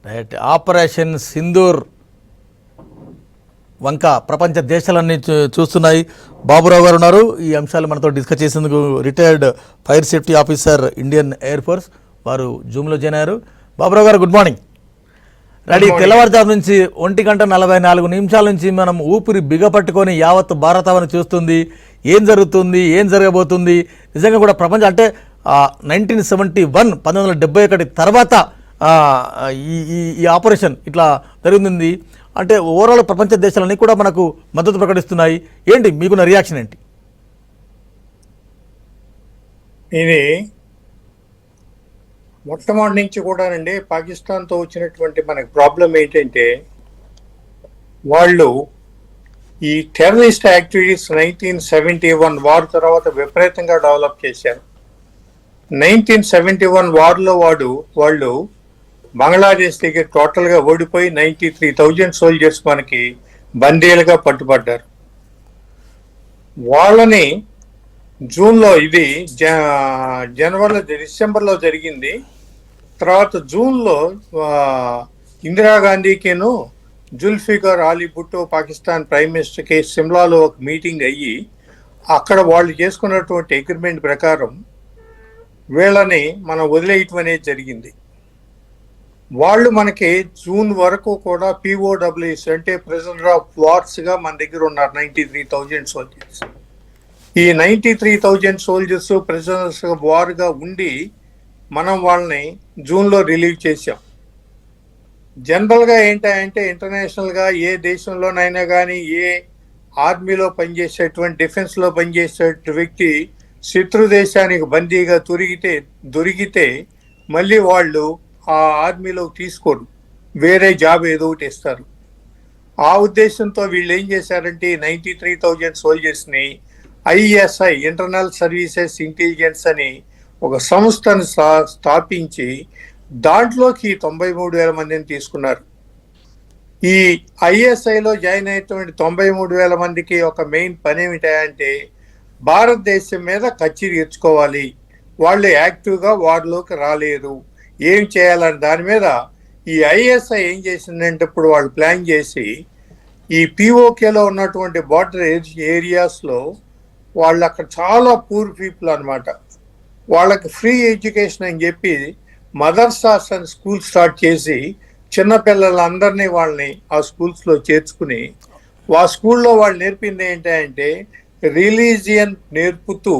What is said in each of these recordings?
Right. Operation Sindoor వంక ప్రపంచ దేశాలన్నీ చూస్తున్నాయి. బాబురావు గారు ఉన్నారు. ఈ అంశాలు మనతో డిస్కస్ చేసేందుకు retired fire safety officer Indian air force వారు జూమ్లో జాయిన్ అయ్యారు. బాబురావు గారు గుడ్ మార్నింగ్. రెడీ. తెల్లవారుజాము నుంచి 1:44 నుంచి మనం ఊపిరి బిగపట్టుకొని యావత్ భారతావని చూస్తుంది. ఏం జరుగుతుంది, ఏం జరగబోతుంది, నిజంగా కూడా ప్రపంచం అంటే 1971 తర్వాత ఈ ఆపరేషన్ ఇట్లా జరుగుతుంది అంటే ఓవరాల్ ప్రపంచ దేశాలన్నీ కూడా మనకు మద్దతు ప్రకటిస్తున్నాయి. ఏంటి మీకున్న రియాక్షన్ ఏంటి? ఇది మొట్టమొదటి నుంచి కూడానండి పాకిస్తాన్తో వచ్చినటువంటి మనకు ప్రాబ్లం ఏంటంటే వాళ్ళు ఈ టెర్రరిస్ట్ యాక్టివిటీస్ 1971 వార్ తర్వాత విపరీతంగా డెవలప్ చేశారు. 1971 వార్లో వాళ్ళు బంగ్లాదేశ్ దగ్గర టోటల్గా ఓడిపోయి 93,000 సోల్జర్స్ మనకి బందీలుగా పట్టుబడ్డారు. వాళ్ళని జూన్లో, ఇది డిసెంబర్లో జరిగింది. తర్వాత జూన్లో ఇందిరాగాంధీకిను జుల్ఫికర్ అలీ భుట్టో పాకిస్తాన్ ప్రైమ్ మినిస్టర్కి సిమ్లాలో ఒక మీటింగ్ అయ్యి అక్కడ వాళ్ళు చేసుకున్నటువంటి అగ్రిమెంట్ ప్రకారం వీళ్ళని మనం వదిలేయటం అనేది జరిగింది. వాళ్ళు మనకి జూన్ వరకు కూడా POWs అంటే ప్రిజనర్ ఆఫ్ వార్స్గా మన దగ్గర ఉన్నారు 93,000 సోల్జర్స్. ఈ 93,000 సోల్జర్స్ ప్రిజనర్స్ ఆఫ్ వార్గా ఉండి మనం వాళ్ళని జూన్లో రిలీవ్ చేసాం. జనరల్గా ఏంటంటే ఇంటర్నేషనల్గా ఏ దేశంలోనైనా కానీ ఏ ఆర్మీలో పనిచేసేటువంటి డిఫెన్స్లో పనిచేసే వ్యక్తి శత్రు దేశానికి బందీగా దొరికితే మళ్ళీ వాళ్ళు ఆ ఆర్మీలోకి తీసుకోరు, వేరే జాబ్ ఏదో ఒకటి ఇస్తారు. ఆ ఉద్దేశంతో వీళ్ళు ఏం చేశారంటే 93,000 సోల్జర్స్ని ISI ఇంటర్నల్ సర్వీసెస్ ఇంటెలిజెన్స్ అని ఒక సంస్థను స్థాపించి దాంట్లోకి 93,000 మందిని తీసుకున్నారు. ఈ ISIలో జాయిన్ అయినటువంటి 93,000 మందికి ఒక మెయిన్ పని ఏమిటంటే భారతదేశం మీద కచ్చి తీర్చుకోవాలి, వాళ్ళు యాక్టివ్గా వారిలోకి రాలేరు, ఏం చేయాలని దాని మీద ఈ ISI ఏం చేసిందంటే ఇప్పుడు వాళ్ళు ప్లాన్ చేసి ఈ POKలో ఉన్నటువంటి బార్డర్ ఏరియాస్లో వాళ్ళు అక్కడ చాలా పూర్ పీపుల్ అనమాట, వాళ్ళకి ఫ్రీ ఎడ్యుకేషన్ అని చెప్పి మదర్సాస్ అని స్కూల్ స్టార్ట్ చేసి చిన్నపిల్లలందరినీ వాళ్ళని ఆ స్కూల్స్లో చేర్చుకుని ఆ స్కూల్లో వాళ్ళు నేర్పింది ఏంటంటే రిలీజియన్ నేర్పుతూ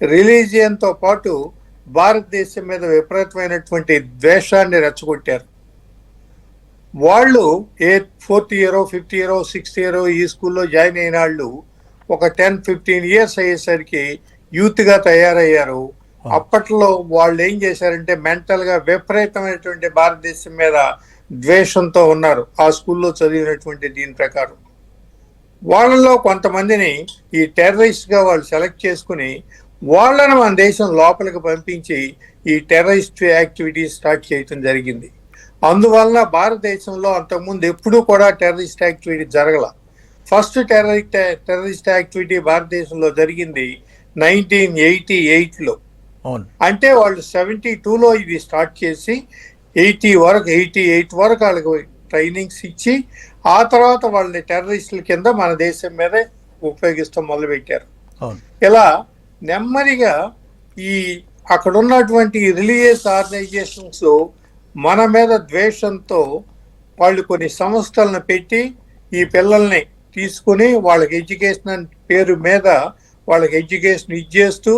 రిలీజియన్తో పాటు భారతదేశం మీద విపరీతమైనటువంటి ద్వేషాన్ని రెచ్చగొట్టారు. వాళ్ళు 4th year 5th year 6th year ఈ స్కూల్లో జాయిన్ అయిన వాళ్ళు ఒక 10-15 ఇయర్స్ అయ్యేసరికి యూత్గా తయారయ్యారు. అప్పట్లో వాళ్ళు ఏం చేశారంటే మెంటల్గా విపరీతమైనటువంటి భారతదేశం మీద ద్వేషంతో ఉన్నారు ఆ స్కూల్లో చదివినటువంటి దీని ప్రకారం. వాళ్ళలో కొంతమందిని ఈ టెర్రరిస్ట్గా వాళ్ళు సెలెక్ట్ చేసుకుని వాళ్ళని మన దేశం లోపలికి పంపించి ఈ టెర్రరిస్ట్ యాక్టివిటీస్ స్టార్ట్ చేయటం జరిగింది. అందువలన భారతదేశంలో అంతకుముందు ఎప్పుడూ కూడా టెర్రరిస్ట్ యాక్టివిటీ జరగల. ఫస్ట్ టెర్రరిస్ట్ యాక్టివిటీ భారతదేశంలో జరిగింది 1988లో. అంటే వాళ్ళు 72లో ఇది స్టార్ట్ చేసి 88 వరకు వాళ్ళకి ట్రైనింగ్స్ ఇచ్చి ఆ తర్వాత వాళ్ళని టెర్రరిస్టుల కింద మన దేశం మీద ఉపయోగిస్తాం మొదలుపెట్టారు. ఇలా నెమ్మదిగా ఈ అక్కడ ఉన్నటువంటి రిలీజియస్ ఆర్గనైజేషన్స్ మన మీద ద్వేషంతో వాళ్ళు కొన్ని సంస్థలను పెట్టి ఈ పిల్లల్ని తీసుకుని వాళ్ళకి ఎడ్యుకేషన్ పేరు మీద వాళ్ళకి ఎడ్యుకేషన్ ఇచ్చేస్తూ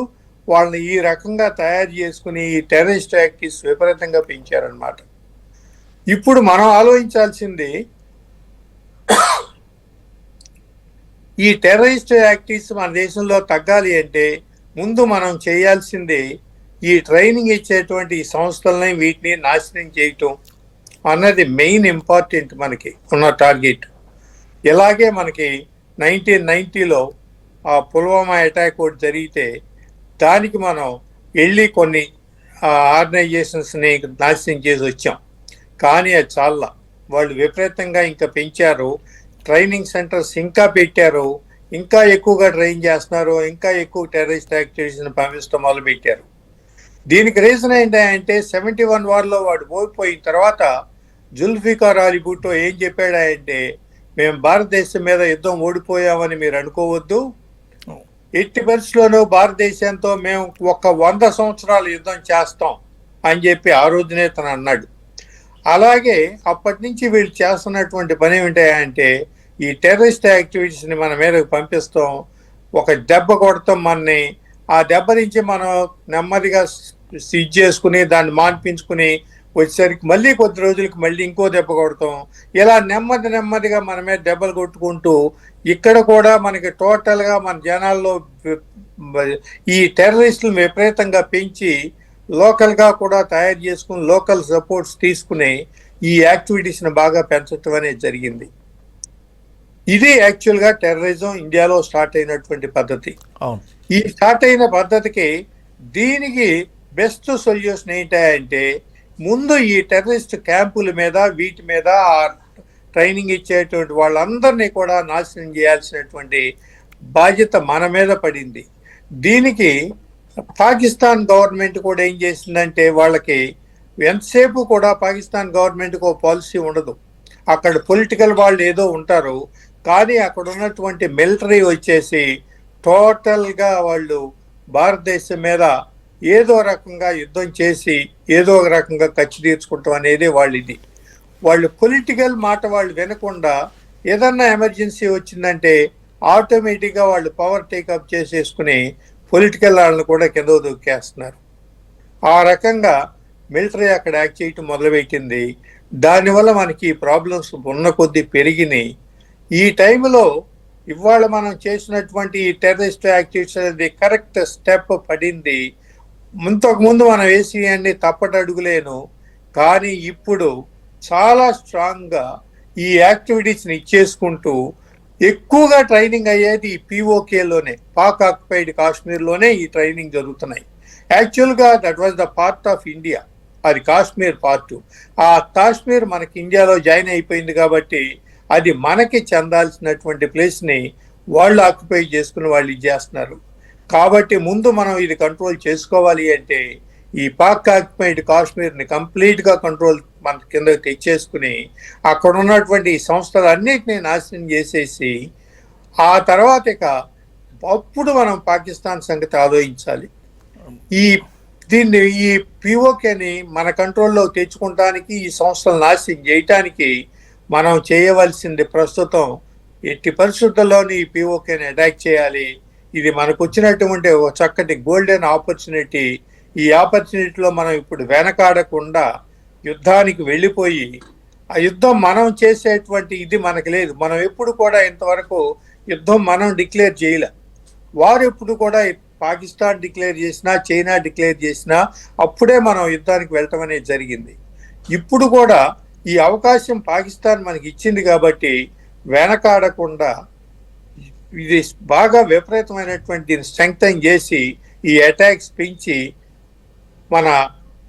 వాళ్ళని ఈ రకంగా తయారు చేసుకుని ఈ టెర్రరిస్ట్ యాక్టివిటీస్ విపరీతంగా పెంచారనమాట. ఇప్పుడు మనం ఆలోచించాల్సింది ఈ టెర్రరిస్ట్ యాక్టివిటీస్ మన దేశంలో తగ్గాలి అంటే ముందు మనం చేయాల్సింది ఈ ట్రైనింగ్ ఇచ్చేటువంటి ఈ సంస్థలని వీటిని నాశనం చేయటం అన్నది మెయిన్ ఇంపార్టెంట్ మనకి ఉన్న టార్గెట్. ఇలాగే మనకి 1990లో ఆ పుల్వామా అటాక్ ఒకటి జరిగితే దానికి మనం వెళ్ళి కొన్ని ఆర్గనైజేషన్స్ని నాశనం చేసి వచ్చాం. కానీ అది చాలా వాళ్ళు విపరీతంగా ఇంకా పెంచారు, ట్రైనింగ్ సెంటర్స్ ఇంకా పెట్టారు, ఇంకా ఎక్కువగా ట్రైన్ చేస్తున్నారు, ఇంకా ఎక్కువ టెర్రరిస్ట్ యాక్టివిటీస్ని పంపించడం మొదలుపెట్టారు. దీనికి రీజన్ ఏంటంటే 71 వార్లో వాడు ఓడిపోయిన తర్వాత జుల్ఫికార్ అలీ భుట్టో ఏం చెప్పాడంటే, మేము భారతదేశం మీద యుద్ధం ఓడిపోయామని మీరు అనుకోవద్దు, ఎట్టి పరిస్థితుల్లోనూ భారతదేశంతో మేము ఒక 100 సంవత్సరాలు యుద్ధం చేస్తాం అని చెప్పి ఆ రోజునే తను అన్నాడు. అలాగే అప్పటి నుంచి వీళ్ళు చేస్తున్నటువంటి పని ఏమిటంటే, ఈ టెర్రరిస్ట్ యాక్టివిటీస్ని మన మీదకి పంపిస్తాం, ఒక దెబ్బ కొడతాం మనని, ఆ దెబ్బ నుంచి మనం నెమ్మదిగా సిజ్ చేసుకుని దాన్ని మాన్పించుకుని వచ్చేసరికి మళ్ళీ కొద్ది రోజులకి మళ్ళీ ఇంకో దెబ్బ కొడతాం. ఇలా నెమ్మదిగా మన మీద దెబ్బలు కొట్టుకుంటూ ఇక్కడ కూడా మనకి టోటల్గా మన జనాల్లో ఈ టెర్రరిస్టులను విపరీతంగా పెంచి లోకల్గా కూడా తయారు చేసుకుని లోకల్ సపోర్ట్స్ తీసుకుని ఈ యాక్టివిటీస్ని బాగా పెంచడం అనేది జరిగింది. ఇది యాక్చువల్గా టెర్రరిజం ఇండియాలో స్టార్ట్ అయినటువంటి పద్ధతి. ఈ స్టార్ట్ అయిన పద్ధతికి దీనికి బెస్ట్ సొల్యూషన్ ఏంటంటే, ముందు ఈ టెర్రరిస్ట్ క్యాంపుల మీద వీటి మీద ట్రైనింగ్ ఇచ్చేటువంటి వాళ్ళందరినీ కూడా నాశనం చేయాల్సినటువంటి బాధ్యత మన మీద పడింది. దీనికి పాకిస్తాన్ గవర్నమెంట్ కూడా ఏం చేసిందంటే, వాళ్ళకి ఎంతసేపు కూడా పాకిస్తాన్ గవర్నమెంట్కి ఒక పాలసీ ఉండదు. అక్కడ పొలిటికల్ వాళ్ళు ఏదో ఉంటారు, కానీ అక్కడ ఉన్నటువంటి మిలిటరీ వచ్చేసి టోటల్గా వాళ్ళు భారతదేశం మీద ఏదో రకంగా యుద్ధం చేసి ఏదో ఒక రకంగా కచ్చి తీర్చుకుంటాం అనేది వాళ్ళు పొలిటికల్ మాట వాళ్ళు వినకుండా ఏదన్నా ఎమర్జెన్సీ వచ్చిందంటే ఆటోమేటిక్గా వాళ్ళు పవర్ టేకప్ చేసేసుకుని పొలిటికల్ వాళ్ళని కూడా కింద దొక్కేస్తున్నారు. ఆ రకంగా మిలిటరీ అక్కడ యాక్ట్ చేయటం మొదలుపెట్టింది. దానివల్ల మనకి ప్రాబ్లమ్స్ ఉన్న కొద్దీ పెరిగినాయి. ఈ టైంలో ఇవాళ మనం చేసినటువంటి ఈ టెర్రరిస్ట్ యాక్టివిటీస్ అనేది కరెక్ట్ స్టెప్ పడింది. ఇంతకుముందు మనం వేసి అన్ని తప్పటడుగులేను, కానీ ఇప్పుడు చాలా స్ట్రాంగ్గా ఈ యాక్టివిటీస్ని ఇచ్చేసుకుంటూ ఎక్కువగా ట్రైనింగ్ అయ్యేది ఈ పిఓకేలోనే, పాక్ ఆక్యుపైడ్ కాశ్మీర్లోనే ఈ ట్రైనింగ్ జరుగుతున్నాయి. యాక్చువల్గా that was the part of India, అది కాశ్మీర్ పార్ట్. ఆ కాశ్మీర్ మనకి ఇండియాలో జాయిన్ అయిపోయింది కాబట్టి అది మనకి చెందాల్సినటువంటి ప్లేస్ని వాళ్ళు ఆక్యుపై చేసుకుని వాళ్ళు ఇది చేస్తున్నారు. కాబట్టి ముందు మనం ఇది కంట్రోల్ చేసుకోవాలి అంటే ఈ పాక్ ఆక్యుపైడ్ కాశ్మీర్ని కంప్లీట్గా కంట్రోల్ మన కింద తెచ్చేసుకుని అక్కడ ఉన్నటువంటి సంస్థలన్నిటినీ నాశనం చేసేసి ఆ తర్వాత ఇక అప్పుడు మనం పాకిస్తాన్ సంగతి ఆలోచించాలి. ఈ పిఓకేని మన కంట్రోల్లో తెచ్చుకోవడానికి, ఈ సంస్థలు నాశనం చేయటానికి మనం చేయవలసింది ప్రస్తుతం ఎట్టి పరిస్థితుల్లోని ఈ పిఓకేని అటాక్ చేయాలి. ఇది మనకు వచ్చినటువంటి ఒక చక్కటి గోల్డెన్ ఆపర్చునిటీ. ఈ ఆపర్చునిటీలో మనం ఇప్పుడు వెనకాడకుండా యుద్ధానికి వెళ్ళిపోయి, ఆ యుద్ధం మనం చేసేటువంటి ఇది మనకు లేదు. మనం ఎప్పుడు కూడా ఇంతవరకు యుద్ధం మనం డిక్లేర్ చేయలే. వారు ఎప్పుడు కూడా పాకిస్తాన్ డిక్లేర్ చేసినా, చైనా డిక్లేర్ చేసినా అప్పుడే మనం యుద్ధానికి వెళ్ళటం అనేది జరిగింది. ఇప్పుడు కూడా ఈ అవకాశం పాకిస్తాన్ మనకి ఇచ్చింది కాబట్టి వెనకాడకుండా ఇది బాగా విపరీతమైనటువంటి దీన్ని స్ట్రెంగ్తన్ చేసి ఈ అటాక్స్ పెంచి మన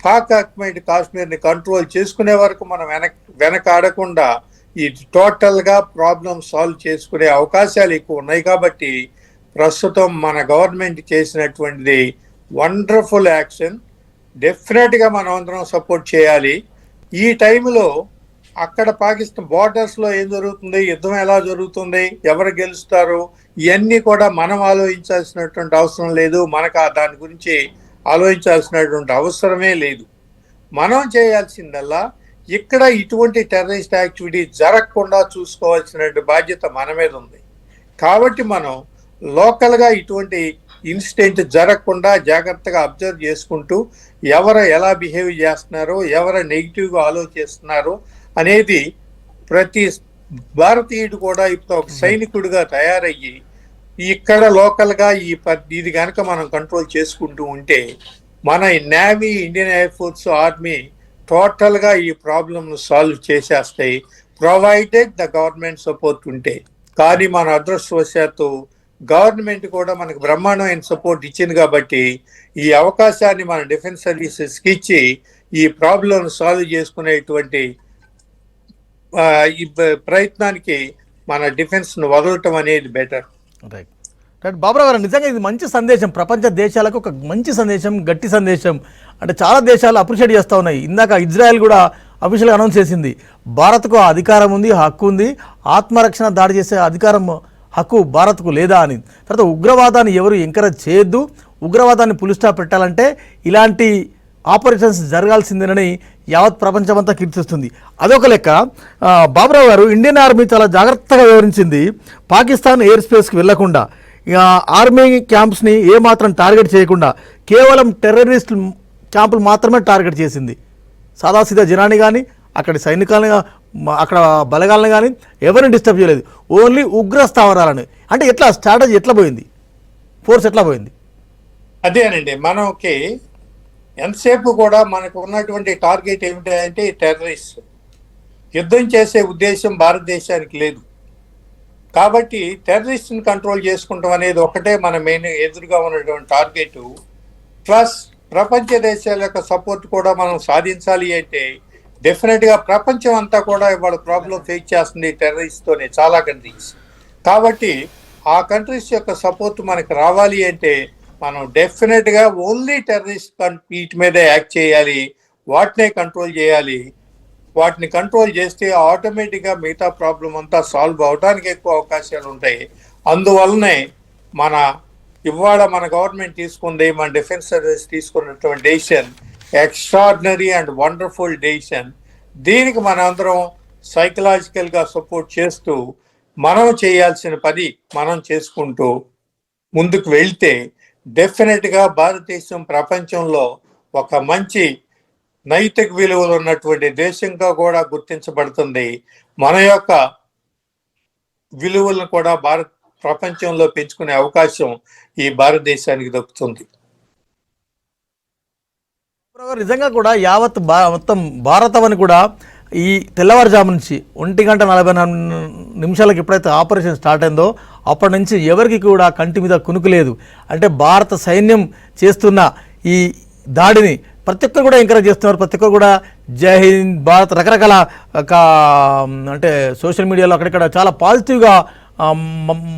పాక్ ఆక్యుపైడ్ కాశ్మీర్ని కంట్రోల్ చేసుకునే వరకు మనం వెనకాడకుండా ఈ టోటల్గా ప్రాబ్లం సాల్వ్ చేసుకునే అవకాశాలు ఎక్కువ ఉన్నాయి. కాబట్టి ప్రస్తుతం మన గవర్నమెంట్ చేసినటువంటిది వండర్ఫుల్ యాక్షన్. డెఫినెట్గా మనం అందరం సపోర్ట్ చేయాలి. ఈ టైంలో అక్కడ పాకిస్తాన్ బార్డర్స్లో ఏం జరుగుతుంది, యుద్ధం ఎలా జరుగుతుంది, ఎవరు గెలుస్తారు, ఇవన్నీ కూడా మనం ఆలోచించాల్సినటువంటి అవసరం లేదు. మనకు దాని గురించి ఆలోచించాల్సినటువంటి అవసరమే లేదు. మనం చేయాల్సిందల్లా ఇక్కడ ఇటువంటి టెర్రరిస్ట్ యాక్టివిటీ జరగకుండా చూసుకోవాల్సిన బాధ్యత మన మీద ఉంది. కాబట్టి మనం లోకల్గా ఇటువంటి ఇన్సిడెంట్ జరగకుండా జాగ్రత్తగా అబ్జర్వ్ చేసుకుంటూ ఎవరు ఎలా బిహేవ్ చేస్తున్నారో, ఎవరు నెగిటివ్గా ఆలోచిస్తున్నారో అనేది ప్రతి భారతీయుడు కూడా ఇప్పుడు ఒక సైనికుడిగా తయారయ్యి ఇక్కడ లోకల్గా ఇది కనుక మనం కంట్రోల్ చేసుకుంటూ ఉంటే మన navy, Indian air force, army టోటల్గా ఈ ప్రాబ్లమ్ను సాల్వ్ చేసేస్తాయి, ప్రొవైడెడ్ ద గవర్నమెంట్ సపోర్ట్ ఉంటే. కానీ మన అదృష్టవశాత్తు గవర్నమెంట్ కూడా మనకు బ్రహ్మాండమైన సపోర్ట్ ఇచ్చింది కాబట్టి ఈ అవకాశాన్ని మన డిఫెన్స్ సర్వీసెస్కి ఇచ్చి ఈ ప్రాబ్లమ్ సాల్వ్ చేసుకునేటువంటి ఈ ప్రయత్నానికి మన డిఫెన్స్ను వదలటం అనేది బెటర్. రైట్ రైట్ బాబురావు గారు, నిజంగా ఇది మంచి సందేశం, ప్రపంచ దేశాలకు ఒక మంచి సందేశం, గట్టి సందేశం. అంటే చాలా దేశాలు అప్రిషియేట్ చేస్తూ ఉన్నాయి. ఇందాక ఇజ్రాయెల్ కూడా అఫీషియల్గా అనౌన్స్ చేసింది. భారత్కు ఆ అధికారం ఉంది, హక్కు ఉంది, ఆత్మరక్షణ దాడి చేసే అధికారం హక్కు భారత్కు లేదా అని. తర్వాత ఉగ్రవాదాన్ని ఎవరు ఎంకరేజ్ చేయొద్దు, ఉగ్రవాదాన్ని పులిస్టాప్ పెట్టాలంటే ఇలాంటి ఆపరేషన్స్ జరగాల్సిందేనని యావత్ ప్రపంచమంతా కీర్తిస్తుంది. అదొక లెక్క. బాబురావు గారు, ఇండియన్ ఆర్మీ చాలా జాగ్రత్తగా వివరించింది. పాకిస్తాన్ ఎయిర్ స్పేస్కి వెళ్లకుండా, ఆర్మీ క్యాంప్స్ని ఏమాత్రం టార్గెట్ చేయకుండా కేవలం టెర్రరిస్ట్ క్యాంపులు మాత్రమే టార్గెట్ చేసింది. సాదాసీదా జనాన్ని కానీ, అక్కడి సైనికాలను, అక్కడ బలగాలను కానీ ఎవరిని డిస్టర్బ్ చేయలేదు. ఓన్లీ ఉగ్ర స్థావరాలను. అంటే ఎట్లా స్ట్రాటజీ ఎట్లా పోయింది, ఫోర్స్ ఎట్లా పోయింది? అదేనండి, మనకి ఎంతసేపు కూడా మనకు ఉన్నటువంటి టార్గెట్ ఏమిటంటే టెర్రరిస్ట్. యుద్ధం చేసే ఉద్దేశం భారతదేశానికి లేదు. కాబట్టి టెర్రరిస్ట్ని కంట్రోల్ చేసుకుంటాం అనేది ఒకటే మన మెయిన్ ఎదురుగా ఉన్నటువంటి టార్గెట్. ప్లస్ ప్రపంచ దేశాల యొక్క సపోర్ట్ కూడా మనం సాధించాలి అంటే డెఫినెట్గా ప్రపంచం అంతా కూడా ఇవాళ ప్రాబ్లం ఫేస్ చేస్తుంది టెర్రరిస్ట్తోనే, చాలా కంట్రీస్. కాబట్టి ఆ కంట్రీస్ యొక్క సపోర్ట్ మనకు రావాలి అంటే మనం డెఫినెట్గా ఓన్లీ టెర్రరిస్ట్ వీటి మీదే యాక్ట్ చేయాలి, వాటినే కంట్రోల్ చేయాలి. వాటిని కంట్రోల్ చేస్తే ఆటోమేటిక్గా మిగతా ప్రాబ్లం అంతా సాల్వ్ అవడానికి ఎక్కువ అవకాశాలు ఉంటాయి. అందువల్లనే ఇవాళ మన గవర్నమెంట్ తీసుకుంది, మన డిఫెన్స్ సర్వీస్ తీసుకున్నటువంటి decision extraordinary and wonderful decision. దీనికి మనందరం సైకలాజికల్గా సపోర్ట్ చేస్తూ మనం చేయాల్సిన పని మనం చేసుకుంటూ ముందుకు వెళ్తే డెఫినెట్గా భారతదేశం ప్రపంచంలో ఒక మంచి నైతిక విలువలు ఉన్నటువంటి దేశంగా కూడా గుర్తించబడుతుంది. మన యొక్క విలువలను కూడా ప్రపంచంలో పెంచుకునే అవకాశం ఈ భారతదేశానికి దక్కుతుంది. నిజంగా కూడా యావత్ మొత్తం భారతం కూడా ఈ తెల్లవారుజాము నుంచి 1:44 ఎప్పుడైతే ఆపరేషన్ స్టార్ట్ అయిందో అప్పటి నుంచి ఎవరికి కూడా కంటి మీద కునుకు లేదు. అంటే భారత సైన్యం చేస్తున్న ఈ దాడిని ప్రతి ఒక్కరు కూడా ఎంకరేజ్ చేస్తున్నారు. ప్రతి ఒక్కరు కూడా జై హింద్ భారత్ రకరకాల అంటే సోషల్ మీడియాలో అక్కడిక్కడ చాలా పాజిటివ్గా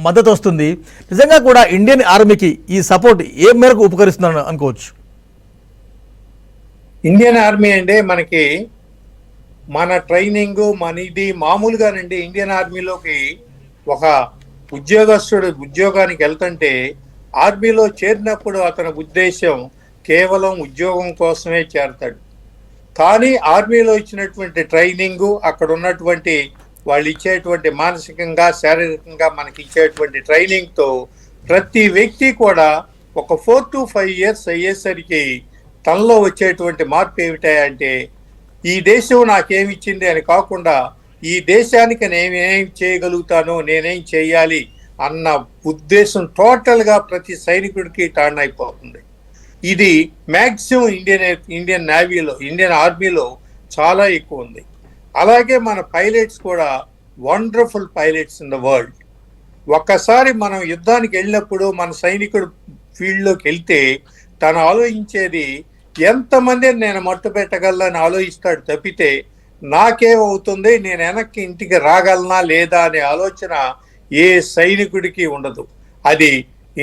మద్దతు వస్తుంది. నిజంగా కూడా ఇండియన్ ఆర్మీకి ఈ సపోర్ట్ ఏ మేరకు ఉపకరిస్తుందని అనుకోవచ్చు? ఇండియన్ ఆర్మీ అంటే మనకి మన ట్రైనింగ్ ఇది మామూలుగానండి. ఇండియన్ ఆర్మీలోకి ఒక ఉద్యోగస్తుడు ఉద్యోగానికి వెళ్తుంటే ఆర్మీలో చేరినప్పుడు అతని ఉద్దేశం కేవలం ఉద్యోగం కోసమే చేరతాడు. కానీ ఆర్మీలో ఇచ్చినటువంటి ట్రైనింగ్, అక్కడ ఉన్నటువంటి వాళ్ళు ఇచ్చేటువంటి మానసికంగా శారీరకంగా మనకి ఇచ్చేటువంటి ట్రైనింగ్తో ప్రతి వ్యక్తి కూడా ఒక 4 to 5 years అయ్యేసరికి తనలో వచ్చేటువంటి మార్పు ఏమిటాయంటే ఈ దేశం నాకేమిచ్చింది అని కాకుండా ఈ దేశానికి నేనేం చేయగలుగుతాను, నేనేం చేయాలి అన్న ఉద్దేశం టోటల్గా ప్రతి సైనికుడికి టర్న్ అయిపోతుంది. ఇది మ్యాక్సిమం ఇండియన్ నేవీలో, ఇండియన్ ఆర్మీలో చాలా ఎక్కువ ఉంది. అలాగే మన పైలట్స్ కూడా wonderful pilots in the world. ఒక్కసారి మనం యుద్ధానికి వెళ్ళినప్పుడు మన సైనికుడు ఫీల్డ్లోకి వెళ్తే తను ఆలోచించేది ఎంతమందిని నేను మట్టు పెట్టగలనని ఆలోచిస్తాడు తప్పితే నాకేమవుతుంది, నేను వెనక్కి ఇంటికి రాగలనా లేదా అనే ఆలోచన ఏ సైనికుడికి ఉండదు. అది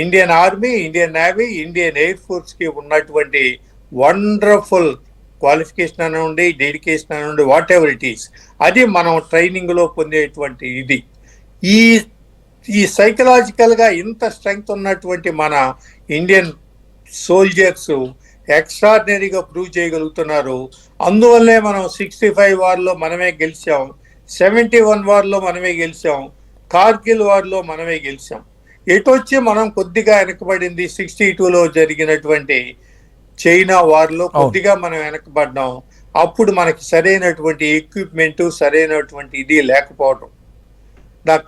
Indian army, Indian navy, Indian air ఫోర్స్కి ఉన్నటువంటి వండర్ఫుల్ క్వాలిఫికేషన్ అనండి, డెడికేషన్ అనండి, వాట్ ఎవర్ ఇట్ ఈస్, అది మనం ట్రైనింగ్లో పొందేటువంటి ఇది. ఈ సైకలాజికల్గా ఇంత స్ట్రెంగ్త్ ఉన్నటువంటి మన ఇండియన్ సోల్జర్స్ ఎక్స్ట్రాడినరీగా ప్రూవ్ చేయగలుగుతున్నారు. అందువల్లే మనం 65 వార్లో మనమే గెలిచాం, 71 వార్లో మనమే గెలిచాం, కార్గిల్ వార్లో మనమే గెలిచాం. ఎటొచ్చి మనం కొద్దిగా వెనకబడింది 62లో జరిగినటువంటి చైనా వార్లో కొద్దిగా మనం వెనకబడ్డాం. అప్పుడు మనకి సరైనటువంటి ఎక్విప్మెంట్, సరైనటువంటి ఇది లేకపోవడం.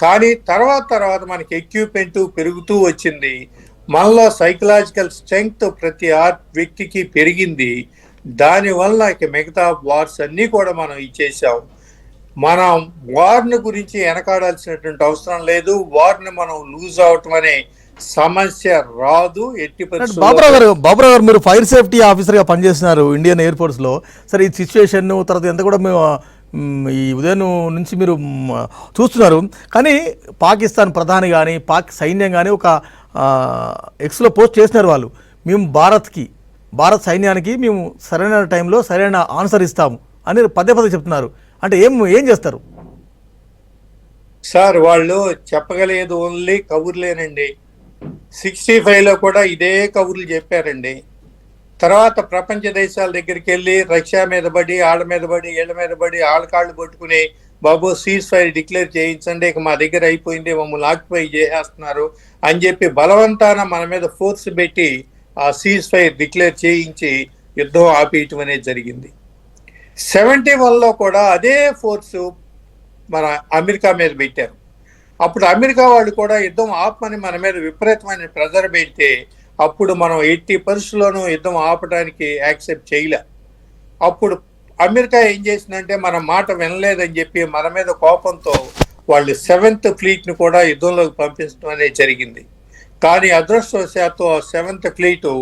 కానీ తర్వాత మనకి ఎక్విప్మెంట్ పెరుగుతూ వచ్చింది. మనలో సైకలాజికల్ స్ట్రెంగ్త్ ప్రతి వ్యక్తికి పెరిగింది. దానివల్ల మిగతా వార్స్ అన్నీ కూడా మనం ఇచ్చేసాం. మనం వార్ని గురించి వెనకాడాల్సినటువంటి అవసరం లేదు. వార్ని మనం లూజ్ అవటం అనే సమస్య రాదు ఎట్టి పరిస్థితుల్లో. బాబురావు గారు, మీరు ఫైర్ సేఫ్టీ ఆఫీసర్గా పనిచేస్తున్నారు ఇండియన్ ఎయిర్ ఫోర్స్లో. సరే, ఈ సిచ్యువేషన్ తర్వాత ఎంత కూడా మేము ఈ ఉదయం నుంచి మీరు చూస్తున్నారు. కానీ పాకిస్తాన్ ప్రధాని కానీ పాక్ సైన్యం కానీ ఒక ఎక్స్లో పోస్ట్ చేసినారు వాళ్ళు, మేము భారత్ సైన్యానికి మేము సరైన టైంలో సరైన ఆన్సర్ ఇస్తాము అని పదే పదే చెప్తున్నారు. అంటే ఏం చేస్తారు? సార్ వాళ్ళు చెప్పగలిగేది ఓన్లీ కబుర్లేనండి. 65లో కూడా ఇదే కబుర్లు చెప్పారండి. తర్వాత ప్రపంచ దేశాల దగ్గరికి వెళ్ళి రష్యా మీద పడి, ఆళ్ళ మీద పడి, వీళ్ళ మీద పడి, ఆళ్ళ కాళ్ళు పట్టుకుని బాబు సీజ్ ఫైర్ డిక్లేర్ చేయించండి, ఇక మా దగ్గర అయిపోయింది, మమ్మల్ని ఆక్యుపై చేసేస్తున్నారు అని చెప్పి బలవంతాన మన మీద ఫోర్స్ పెట్టి ఆ సీజ్ ఫైర్ డిక్లేర్ చేయించి యుద్ధం ఆపేయటం అనేది జరిగింది. 71లో కూడా అదే ఫోర్సు మన అమెరికా మీద పెట్టారు. అప్పుడు అమెరికా వాళ్ళు కూడా యుద్ధం ఆపమని మన మీద విపరీతమైన ప్రెజర్ పెడితే అప్పుడు మనం 80% యుద్ధం ఆపడానికి యాక్సెప్ట్ చేయలే. అప్పుడు అమెరికా ఏం చేసిందంటే మన మాట వినలేదని చెప్పి మన మీద కోపంతో వాళ్ళు 7th ఫ్లీట్ని కూడా యుద్ధంలోకి పంపించడం అనేది జరిగింది. కానీ అదృష్టవశాత్తు ఆ 7th ఫ్లీటు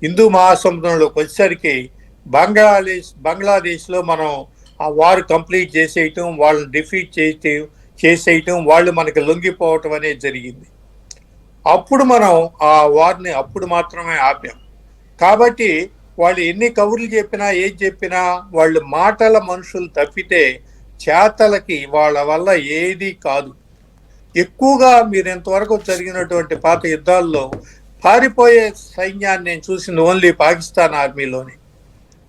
హిందూ మహాసముద్రంలోకి వచ్చేసరికి బంగ్లాదేశ్లో మనం ఆ వార్ కంప్లీట్ చేసేయటం, వాళ్ళని డిఫీట్ చేసేయటం, వాళ్ళు మనకి లొంగిపోవటం అనేది జరిగింది. అప్పుడు మనం ఆ వార్ని అప్పుడు మాత్రమే ఆపాం. కాబట్టి వాళ్ళు ఎన్ని కబుర్లు చెప్పినా ఏది చెప్పినా వాళ్ళు మాటల మనుషులు తప్పితే చేతలకి వాళ్ళ వల్ల ఏది కాదు. ఎక్కువగా మీరు ఇంతవరకు జరిగినటువంటి పాత యుద్ధాల్లో పారిపోయే సైన్యాన్ని నేను చూసింది ఓన్లీ పాకిస్తాన్ ఆర్మీలోనే.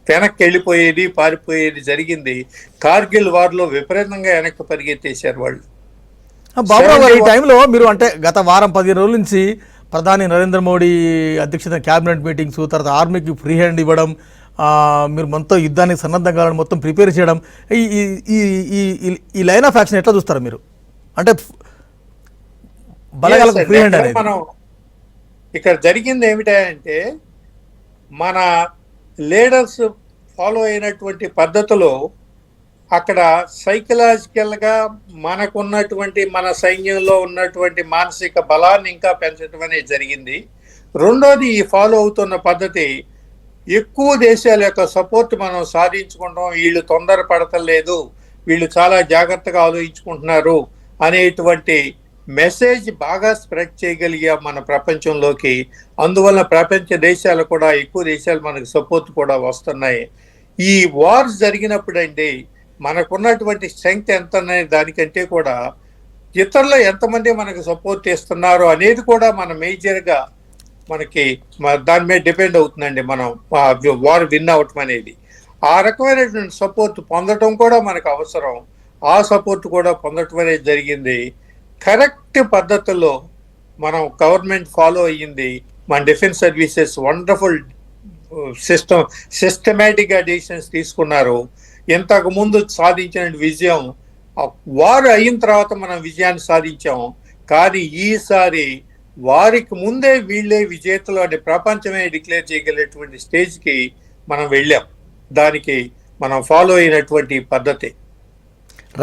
వెనక్కి వెళ్ళిపోయేది, పారిపోయేది జరిగింది. కార్గిల్ వార్లో విపరీతంగా వెనక్కి పరిగెత్తేశారు వాళ్ళు. బాబురావు గారు, ఈ టైంలో మీరు అంటే గత వారం 15 రోజుల నుంచి ప్రధాని నరేంద్ర మోడీ అధ్యక్షత క్యాబినెట్ మీటింగ్స్, తర్వాత ఆర్మీకి ఫ్రీ హ్యాండ్ ఇవ్వడం, మీరు మొత్తం యుద్ధానికి సన్నద్ధం కావడం, మొత్తం ప్రిపేర్ చేయడం, ఈ లైన్ ఆఫ్ యాక్షన్ ఎట్లా చూస్తారు మీరు? అంటే బలగాలకు ఫ్రీ హ్యాండ్ అనేది మనం ఇక్కడ జరిగింది ఏమిటంటే మన లీడర్స్ ఫాలో అయినటువంటి పద్ధతిలో అక్కడ సైకలాజికల్గా మనకున్నటువంటి మన సైన్యంలో ఉన్నటువంటి మానసిక బలాన్ని ఇంకా పెంచడం అనేది జరిగింది. రెండోది, ఈ ఫాలో అవుతున్న పద్ధతి ఎక్కువ దేశాల యొక్క సపోర్ట్ మనం సాధించుకుంటాం, వీళ్ళు తొందరపడతలేదు, వీళ్ళు చాలా జాగ్రత్తగా ఆలోచించుకుంటున్నారు అనేటువంటి మెసేజ్ బాగా స్ప్రెడ్ చేయగలిగాం మన ప్రపంచంలోకి. అందువల్ల ప్రపంచ దేశాలు కూడా, ఎక్కువ దేశాలు మనకు సపోర్ట్ కూడా వస్తున్నాయి. ఈ వార్స్ జరిగినప్పుడండి మనకున్నటువంటి స్ట్రెంగ్త్ ఎంత అనేది దానికంటే కూడా ఇతరులు ఎంతమంది మనకు సపోర్ట్ ఇస్తున్నారు అనేది కూడా మన మేజర్గా మనకి దాని మీద డిపెండ్ అవుతుందండి. మనం వార్ విన్ అవటం అనేది, ఆ రకమైనటువంటి సపోర్ట్ పొందటం కూడా మనకు అవసరం. ఆ సపోర్ట్ కూడా పొందటం అనేది జరిగింది. కరెక్ట్ పద్ధతుల్లో మనం గవర్నమెంట్ ఫాలో అయ్యింది. మన డిఫెన్స్ సర్వీసెస్ వండర్ఫుల్ సిస్టమేటిక్గా డెసిషన్స్ తీసుకున్నారు. ఇంతకు ముందు సాధించిన విజయం, వారు అయిన తర్వాత మనం విజయాన్ని సాధించాం. కానీ ఈసారి వారికి ముందే వీళ్ళే విజేతలు అని ప్రపంచమే డిక్లేర్ చేయగలిగేటువంటి స్టేజ్కి మనం వెళ్ళాం. దానికి మనం ఫాలో అయినటువంటి పద్ధతి